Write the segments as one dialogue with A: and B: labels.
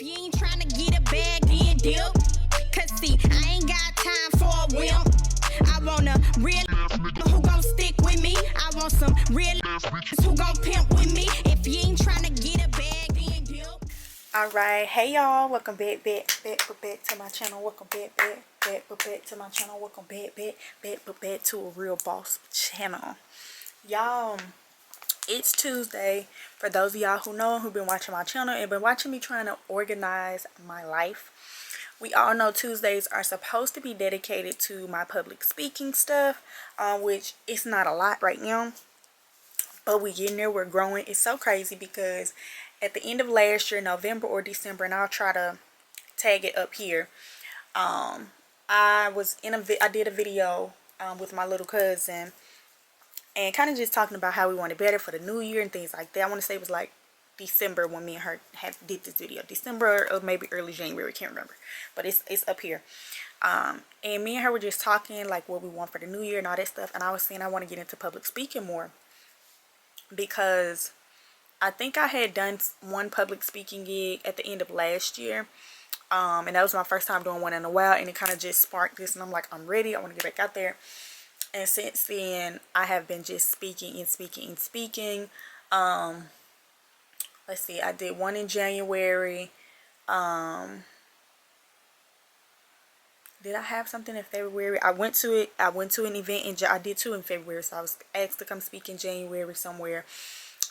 A: If you ain't trying to get a bag, then dip. Cause see, I ain't got time for a wimp. I want a real who gon' stick with me. I want some real who gon' pimp with me. If you ain't trying to get a bag, then dip. Alright, hey y'all, welcome back to my channel. Welcome back to my channel. Welcome back to a Real Boss channel. Y'all, it's Tuesday. For those of y'all who know, who've been watching my channel and been watching me trying to organize my life, we all know Tuesdays are supposed to be dedicated to my public speaking stuff, which it's not a lot right now, but we getting there, we're growing. It's so crazy because at the end of last year, November or December, and I'll try to tag it up here, I did a video with my little cousin, and kind of just talking about how we wanted better for the new year and things like that. I want to say it was like December when me and her did this video. December or maybe early January, can't remember, but it's up here. And me and her were just talking like what we want for the new year and all that stuff, and I was saying I want to get into public speaking more because I think I had done one public speaking gig at the end of last year, and that was my first time doing one in a while, and it kind of just sparked this, and I'm like, I'm ready, I want to get back out there. And since then I have been just speaking. Let's see, I did one in January. Did I have something in February? I went to an event I did two in February, so I was asked to come speak in January somewhere.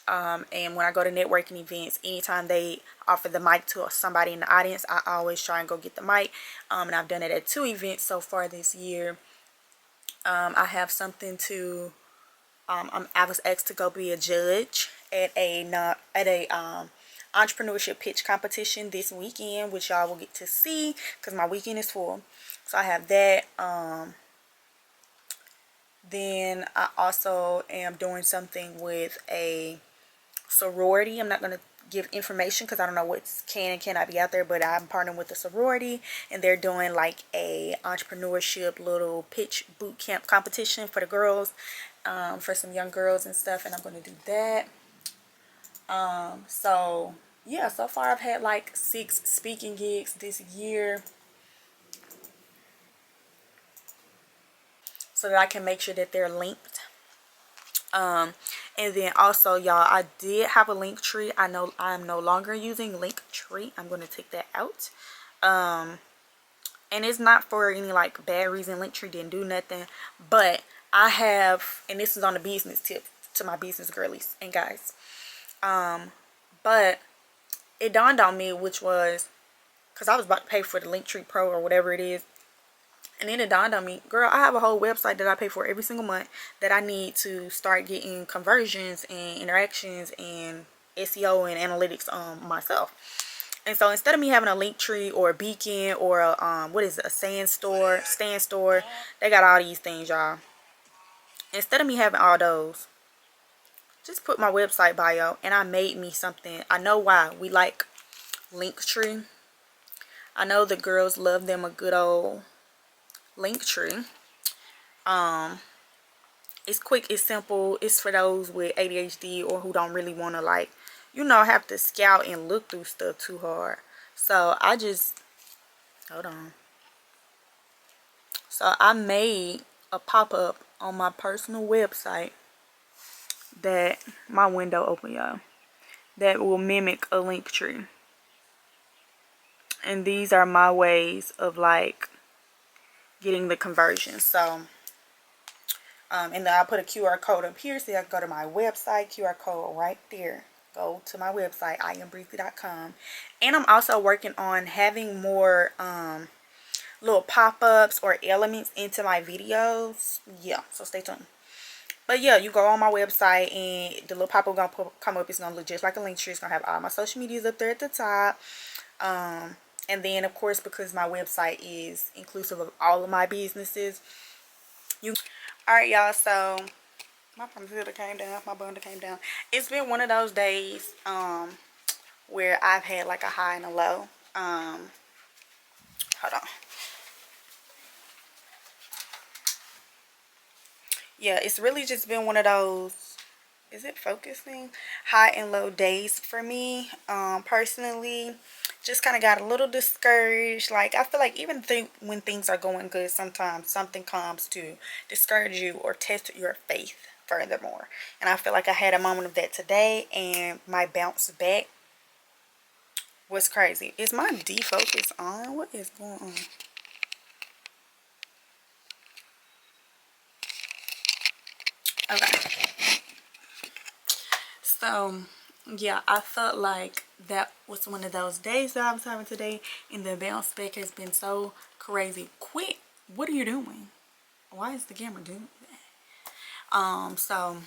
A: And when I go to networking events, anytime they offer the mic to somebody in the audience, I always try and go get the mic. And I've done it at two events so far this year. I have something to I was asked to go be a judge at a entrepreneurship pitch competition this weekend, which y'all will get to see because my weekend is full. So I have that. Then I also am doing something with a sorority. I'm not going to give information because I don't know what can and cannot be out there, but I'm partnering with a sorority, and they're doing like a entrepreneurship little pitch boot camp competition for the girls, for some young girls and stuff, and I'm going to do that. So yeah, so far I've had like 6 speaking gigs this year, so that I can make sure that they're linked. And then also, y'all, I did have a link tree. I know I'm no longer using Linktree. I'm going to take that out. And it's not for any like bad reason. Linktree didn't do nothing, but I have, and this is on the business tip to my business girlies and guys. But it dawned on me, which was because I was about to pay for the Linktree Pro or whatever it is. And then it dawned on me, girl, I have a whole website that I pay for every single month that I need to start getting conversions and interactions and SEO and analytics on myself. And so instead of me having a Linktree or a Beacon or a a Stand Store, they got all these things, y'all. Instead of me having all those, just put my website bio, and I made me something. I know why we like Linktree. I know the girls love them a good old Linktree. It's quick, it's simple, it's for those with ADHD or who don't really want to, like, you know, have to scout and look through stuff too hard. So I just, hold on. So I made a pop-up on my personal website that my window open, y'all, that will mimic a Linktree. And these are my ways of like getting the conversion. So and then I'll put a QR code up here so y'all can go to my website. QR code right there. Go to my website, IamBreeZe.com. And I'm also working on having more little pop-ups or elements into my videos. Yeah, so stay tuned. But yeah, you go on my website and the little pop-up gonna come up. It's gonna look just like a Linktree. It's gonna have all my social medias up there at the top. And then of course, because my website is inclusive of all of my businesses, alright y'all, so my computer came down, my bundle came down. It's been one of those days where I've had like a high and a low. Hold on. Yeah, it's really just been one of those, is it focusing, high and low days for me personally.
B: just kind of got a little discouraged. Like, I feel like even when things are going good, sometimes something comes to discourage you or test your faith furthermore. And I feel like I had a moment of that today, and my bounce back was crazy. Is my defocus on? What is going on? Okay. So, yeah, I felt like that was one of those days that I was having today, and the bounce back has been so crazy quick. What are you doing? Why is the camera doing that?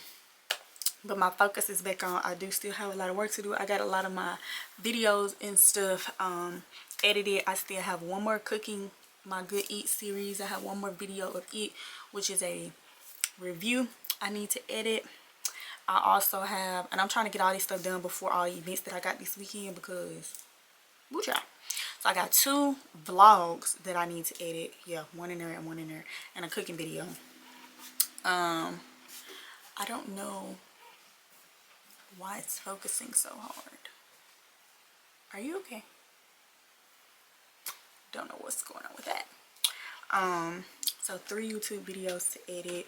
B: But my focus is back on. I do still have a lot of work to do. I got a lot of my videos and stuff edited. I still have one more cooking, my Good Eat series. I have one more video of it, which is a review I need to edit. I also have, and I'm trying to get all this stuff done before all events that I got this weekend, because woo child. So I got 2 vlogs that I need to edit. Yeah, one in there and one in there, and a cooking video. I don't know why it's focusing so hard. Are you okay? Don't know what's going on with that. So 3 YouTube videos to edit.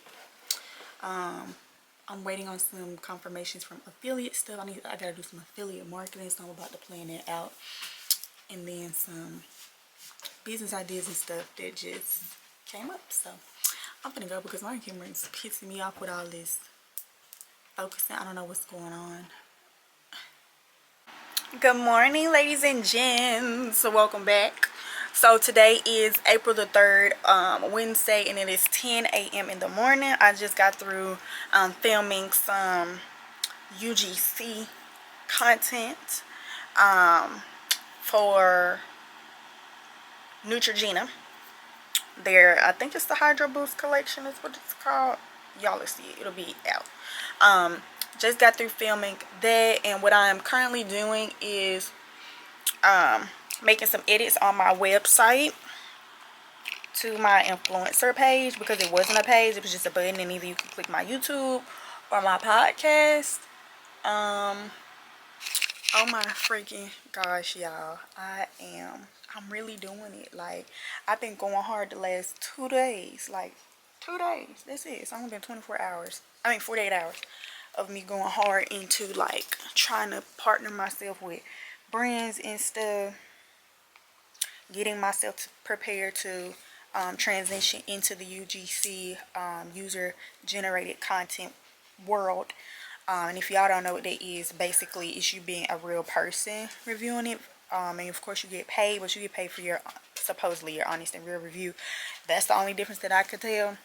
B: I'm waiting on some confirmations from affiliate stuff. I gotta do some affiliate marketing, so I'm about to plan that out. And then some business ideas and stuff that just came up. So I'm gonna go because my camera is pissing me off with all this focusing. I don't know what's going on. Good morning, ladies and gents. Welcome back. So today is April the 3rd, Wednesday, and it is 10 a.m. in the morning. I just got through filming some UGC content for Neutrogena. I think it's the Hydro Boost collection is what it's called. Y'all will see it. It'll be out. Just got through filming that, and what I'm currently doing is making some edits on my website to my influencer page, because it wasn't a page, it was just a button, and either you can click my YouTube or my podcast. Oh my freaking gosh, y'all, I'm really doing it. Like, I've been going hard the last 2 days, like 2 days, that's it. It's only been 48 hours of me going hard into like trying to partner myself with brands and stuff, getting myself prepared to transition into the UGC user generated content world. And if y'all don't know what that is, basically it's you being a real person reviewing it. And of course you get paid, but you get paid for your supposedly your honest and real review. That's the only difference that I could tell.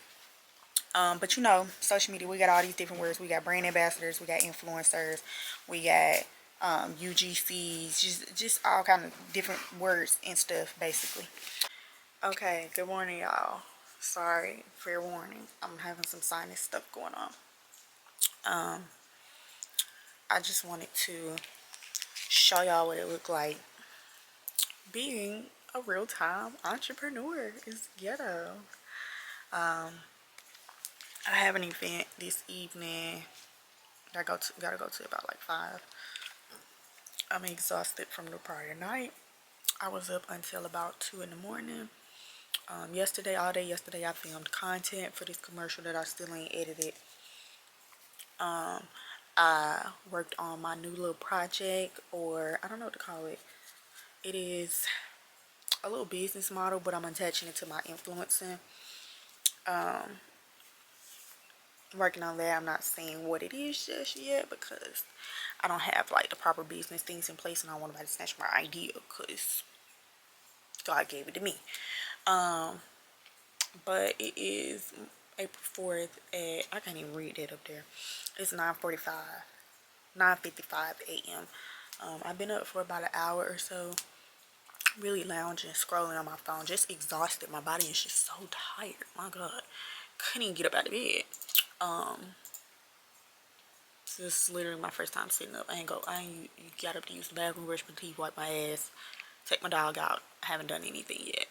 B: But you know, social media, we got all these different words. We got brand ambassadors, we got influencers, we got UGCs, just all kind of different words and stuff, basically. Okay, good morning, y'all. Sorry, fair warning, I'm having some sinus stuff going on. I just wanted to show y'all what it looked like being a real-time entrepreneur. Is ghetto. I have an event this evening that gotta go to about like 5. I'm exhausted from the prior night. I was up until about 2 in the morning. Yesterday, all day yesterday, I filmed content for this commercial that I still ain't edited. I worked on my new little project, or I don't know what to call it. It is a little business model, but I'm attaching it to my influencing. Working on that. I'm not saying what it is just yet, because I don't have like the proper business things in place, and I don't want nobody to snatch my idea, because God gave it to me. But it is April 4th at, I can't even read that up there. It's 9:55 a.m. I've been up for about an hour or so, really lounging, scrolling on my phone, just exhausted. My body is just so tired. My God, couldn't even get up out of bed. This is literally my first time sitting up. I ain't got up to use the bathroom, brush my teeth, wipe my ass, take my dog out. I haven't done anything yet.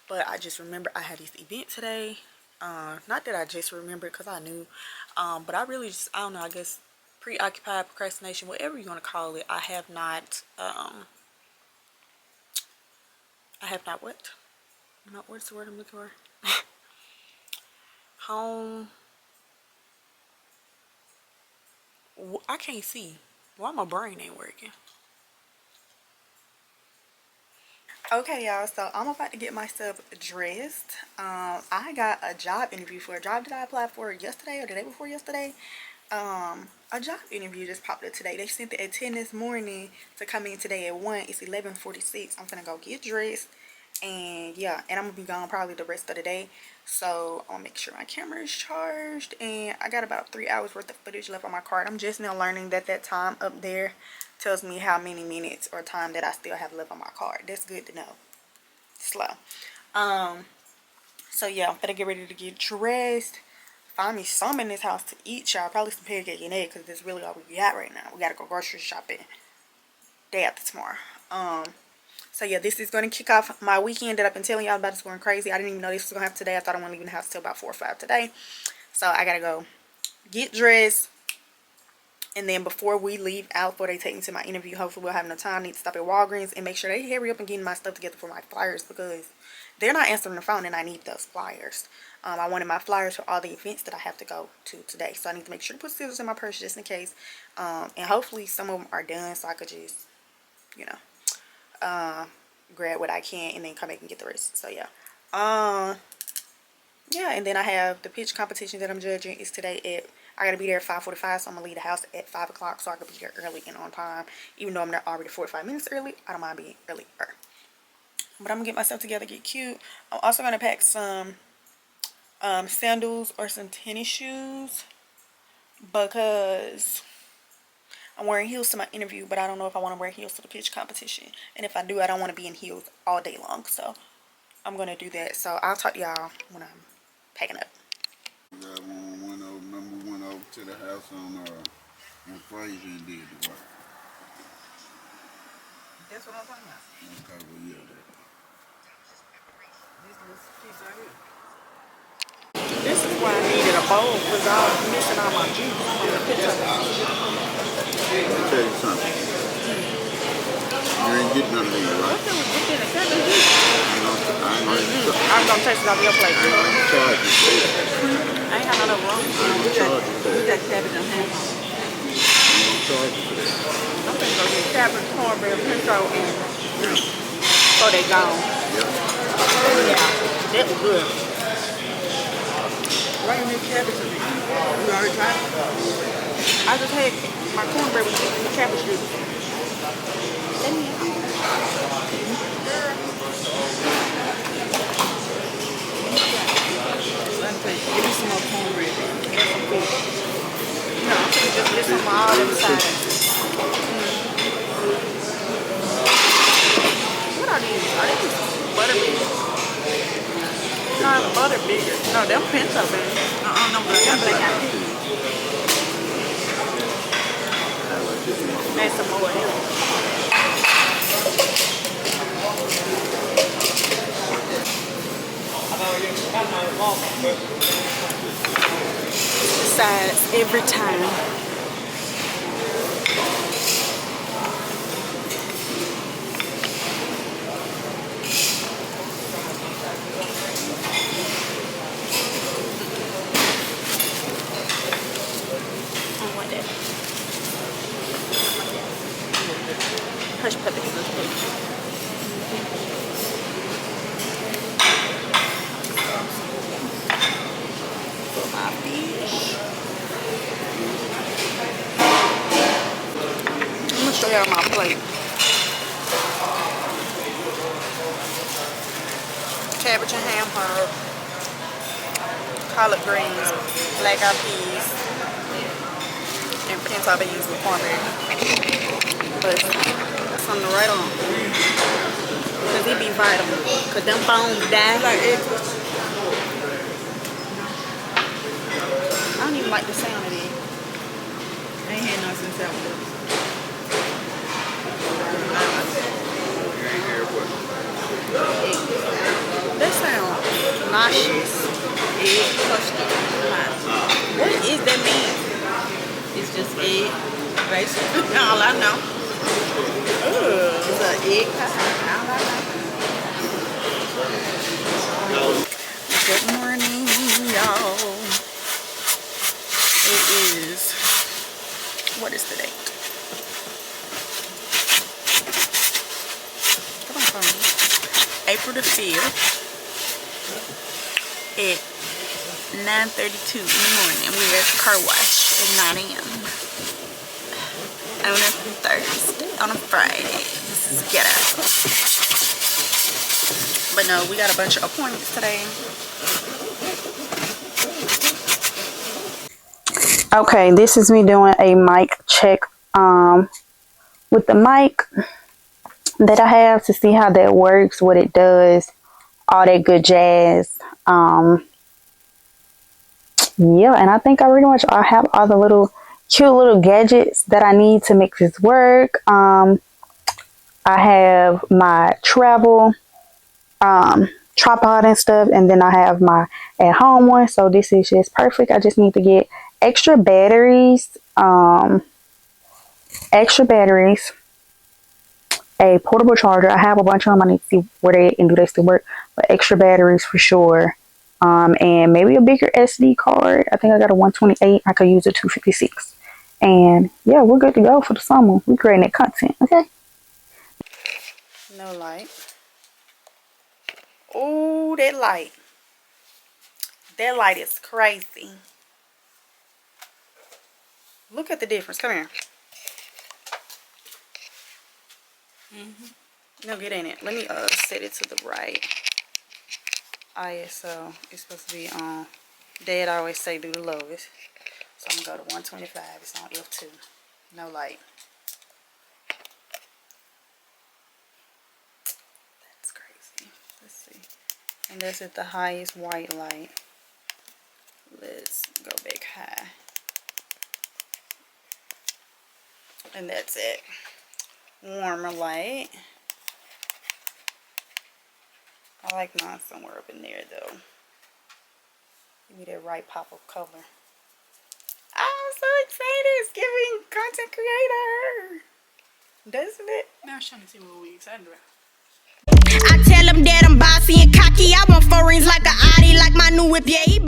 B: But I just remember I had this event today. Not that I just remembered, because I knew. But I really just, I don't know, I guess preoccupied, procrastination, whatever you want to call it. I have not what? No, what's the word I'm looking for? I can't see. Why my brain ain't working? Okay, y'all, so I'm about to get myself dressed. I got a job interview for a job that I applied for yesterday or the day before yesterday. A job interview just popped up today. They sent it at 10 this morning to come in today at 1. It's 11:46. I'm gonna go get dressed, and yeah, and I'm gonna be gone probably the rest of the day. So I'll make sure my camera is charged, and I got about 3 hours worth of footage left on my card. I'm just now learning that that time up there tells me how many minutes or time that I still have left on my card. That's good to know. Slow. So yeah, I'm gonna get ready to get dressed. Find me some in this house to eat, y'all. Probably some pancake and egg, because that's really all we got right now. We gotta go grocery shopping day after tomorrow. So yeah, this is gonna kick off my weekend that I've been telling y'all about. It's going crazy. I didn't even know this was gonna happen today. I thought I wouldn't leave the house till about 4 or 5 today. So I gotta go get dressed, and then before we leave out, before they take me to my interview, hopefully we'll have enough time. I need to stop at Walgreens and make sure they hurry up and get my stuff together for my flyers, because they're not answering the phone and I need those flyers. I wanted my flyers for all the events that I have to go to today, so I need to make sure to put scissors in my purse just in case. And hopefully some of them are done, so I could just, you know, grab what I can and then come back and get the rest. So yeah, yeah, and then I have the pitch competition that I'm judging is today at, I gotta be there at 5:45, so I'm gonna leave the house at 5 o'clock so I could be there early and on time. Even though I'm not already 45 minutes early, I don't mind being earlier. But I'm gonna get myself together, get cute. I'm also gonna pack some sandals or some tennis shoes, because I'm wearing heels to my interview, but I don't know if I want to wear heels to the pitch competition. And if I do, I don't want to be in heels all day long, so I'm gonna do that. So I'll talk to y'all when I'm packing up.
C: We got number one over to the house on Fraser and did the work.
B: That's what I'm talking about.
C: Okay, well, yeah.
B: This piece right here. This is why I needed a bowl, because I was missing all my juice from the picture.
C: Let me tell you something. You ain't getting none of these, right?
B: What was getting a cabbage juice?
C: I'm
B: gonna taste it off your plate.
C: I ain't gonna charge you for it.
B: I ain't got none of them.
C: We
B: got cabbage and ham.
C: I ain't gonna charge you for that.
B: I'm gonna go get cabbage, cornbread, pinto, and before they gone.
C: Yep.
B: Yeah, that was good. Why you make cabbage with me? You already tried it? I just had my cornbread with the cabbage juice. Let me give me some more cornbread. No, I'm gonna just get some all them sides. What are these? Are these butter beans? No, butter bigger. No, them pinto baby. No, but them they got these. Add some more here. Sides every time. Hush puppies. My fish. I'm gonna show y'all my plate. Cabbage and ham hock, collard greens, black eyed peas, and pinto beans with cornbread. But something to write on, because it be vitamin, because them bones die. Like it. I don't even like the sound of it. I ain't had none since that one. That sound nauseous. Egg custard. What is that mean?
D: It's just egg egg, basically. All I know. Ooh, it's an egg pie. All I know.
B: Good morning, y'all. It is, what is the date? Come on, phone. April the 5th at 9:32 in the morning. We're at the car wash at 9 a.m. on a Thursday, on a Friday. This is ghetto. But no, we got a bunch of appointments today. Okay, this is me doing a mic check with the mic that I have to see how that works, what it does, all that good jazz. Yeah, and I think I have all the little cute little gadgets that I need to make this work. I have my travel tripod and stuff, and then I have my at home one, so this is just perfect. I just need to get extra batteries, a portable charger. I have a bunch of them. I need to see where they and do they still work, but extra batteries for sure. And maybe a bigger SD card. I think I got a 128. I could use a 256. And yeah, we're good to go for the summer. We're creating that content, okay? No light. Oh, that light. That light is crazy. Look at the difference. Come here. No, get in it. Let me set it to the right. ISO is supposed to be on. Dad always say do the lowest. So I'm going to go to 125. It's on F2. No light. That's crazy. Let's see. And that's at the highest white light. Let's go back high. And that's it. Warmer light. I like mine somewhere up in there though. Give me that right pop of color. I'm so excited. It's giving content creator. Doesn't it?
D: Now I'm trying to see what we excited about.
A: I tell them that I'm bossy and cocky. I want four rings like a Audi, like my new whip, yeah, he